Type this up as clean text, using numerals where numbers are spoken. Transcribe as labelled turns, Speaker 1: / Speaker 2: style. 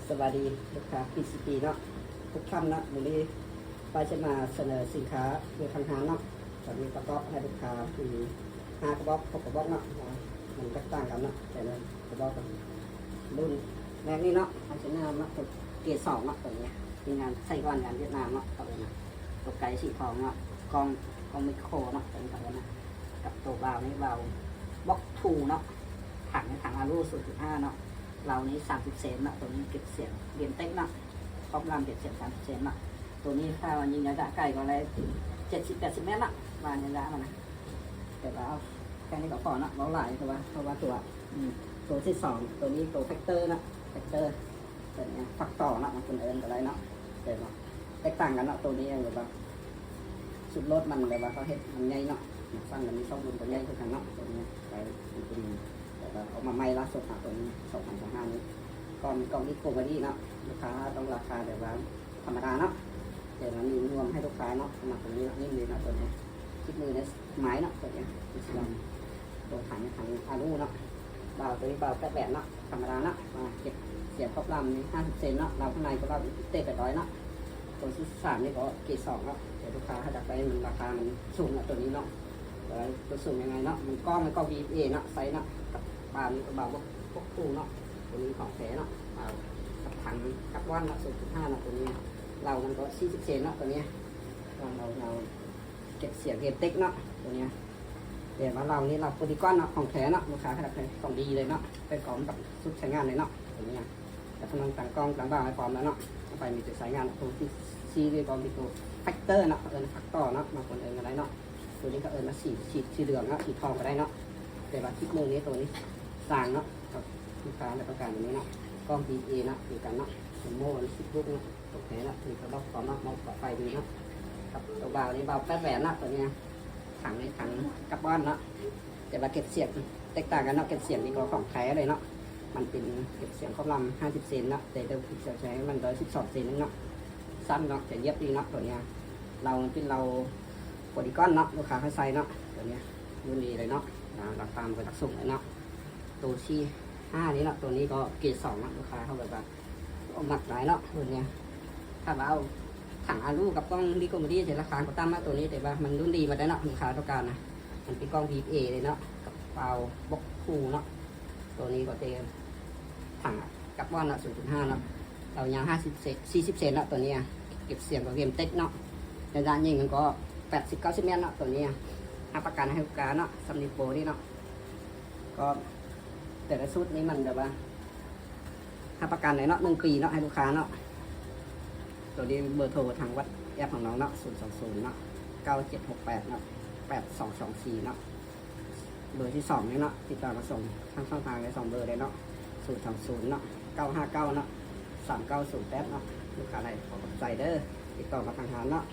Speaker 1: สวัสดีลูกค้า PCP เนาะทุกท่านนะวันนี้ป้าจะมาเสนอสินค้าโดยทางหาเนาะจะมีกระบอกให้ลูกค้าคือ5กระบอก6กระบอกเนาะมันแตกต่างกันเนาะแต่ละกระบอกกันรุ่นแรกนี่เนาะอาจจะนามเนาะตัวเกรด2เนาะตัวนี้มีงานใส่ก้อนงานเวียดนามเนาะตัวนี้ตัวไก่สีทองเนาะกองไมโครเนาะตัวนี้ตัวนี้กับตัวเบานี่เบาบล็อกทูเนาะถังอารู0.5เนาะเรานี้30 เซนต์นะตัวนี้เก็บเสียงเรียนเต็กนะครอบรำเก็บเสียง30 เซนต์นะตัวนี้ถ้าวันยิงระยะไกลก็เลย70-80 เมตรนะวานระยะมันนะแต่ว่าแค่นี้ก็พอนะเบาหลายเพราะว่าตัวที่2ตัวนี้ตัวแฟกเตอร์นะแฟกเตอร์ตัวนี้ฝักต่อนะมันเป็นอะไรเนาะแต่ว่าแตกต่างกันนะตัวนี้แบบว่าสุดรถมันแบบว่าเขาเห็นมันใหญ่เนาะฟังกันมีช่องมันตัวใหญ่เท่ากันเนาะตัวนี้ไปเป็นเอามาไม่ละสดตัวนี้2025นี้กองนี้โครงดีเนาะลูกค้าต้องราคาแบบว่าธรรมดาเนาะแต่มันมีรวมให้ลูกค้าเนาะมาตรงนี้นี่เลยเนาะตัวนี้คิดมือในไม้เนาะตัวนี้ตัวถังอารูเนาะเบาตัวนี้เบาแบบเนาะธรรมดาเนาะมาเก็บเสียบครอบลำนี่50 เซนเนาะเราข้างในก็เราเตะ800เนาะตัวที่3นี่ก็เกรด2เนาะแต่ลูกค้าถ้าจะไปมันราคามันสูงเนาะตัวนี้เนาะตัวสูงยังไงเนาะมันกล้องVA เนาะไซส์เนาะบานี่ก็บาพวกตู้เนาะตัวนี้ของแท้เนาะกับถังกับว่านเนาะ0.5เนาะตัวนี้เรามันก็40 เซนเนาะตัวนี้เราเก็บเสียงเกมเต็กเนาะตัวนี้แต่ว่าเรานี่เราโพลีกอนเนาะของแท้เนาะลูกค้าขนาดไหนของดีเลยเนาะเป็นของแบบสุดใช้งานเลยเนาะตัวนี้แต่กำลังต่างกล้องต่างบ่าวให้พร้อมแล้วเนาะไปมีจุดใช้งานตัวที่ซีเรียบร้อยมีตัวแฟกเตอร์เนาะแฟกต่อเนาะมาคนอะไรเนาะตัวนี้ก็มาสีเหลืองเนาะสีทองก็ได้เนาะแต่ว่าคลิปนึงนี้ตัวนี้สร้างเนาะกับลูกค้าในประการอย่างนี้เนาะกล้อง VA เนาะอยู่กันเนาะโม่10 ลูกเนาะตกแผลเนาะมีกระบอกพร้อมเนาะมองต่อไปดีเนาะกับตัวเบานี่เบาแป๊บแหวนเนาะตัวนี้ถังกับบอนเนาะแต่ว่าเก็บเสียงแตกต่างกันเนาะเก็บเสียงนี่ก็ของแท้เลยเนาะมันเป็นเก็บเสียงครอบลำ50 เซนเนาะแต่เดิมเสียงใช้มัน112 เซนนึงเนาะสั้นเนาะแต่เย็บดีเนาะตัวนี้เราเป็นเราโพลีกอนเนาะลูกค้าให้ใส่เนาะตัวนี้รุ่นดีเลยเนาะราคาเป็นตักส่งเลยเนาะตัวที่5นี้เนาะตัวนี้ก็เกรด2เนาะลูกค้าเขาแบบว่าเอาหมักหลายเนาะรุ่นนี้ถ้าว่าเอาถังอารูกับกล้องดีกว่าดีจะราคาก็ตั้มมาตัวนี้แต่ว่ามันรุ่นดีมาได้เนาะลูกค้าต้องการนะมันเป็นกล้อง VA เลยเนาะกับเปล่าบล็อกคูเนาะตัวนี้ก็เต็มถังกับว่านเนาะ0.5เนาะเรายาว50 เซน40 เซนเนาะตัวนี้เก็บเสียงกับเกมเต็กเนาะในด้านยิงกันก็80-90 เมตรเนาะตัวนี้ประกันให้ลูกค้าเนาะซัมนิโปนี่เนาะก็แต่ละชุดนี้มันแบบว่าประกันเลยเนาะ1 ปีเนาะให้ลูกค้าเนาะตัวนี้เบอร์โทรทางวัดแอปของน้องเนาะ020เนาะ9768เนาะ8224เนาะเบอร์ที่2นี่เนาะติดต่อมาส่งทางช่องทางใน2 เบอร์เลยเนาะ020เนาะ959เนาะ3908เนาะลูกค้าอะไรขอใจเด้อติดต่อมาทางหาเนาะ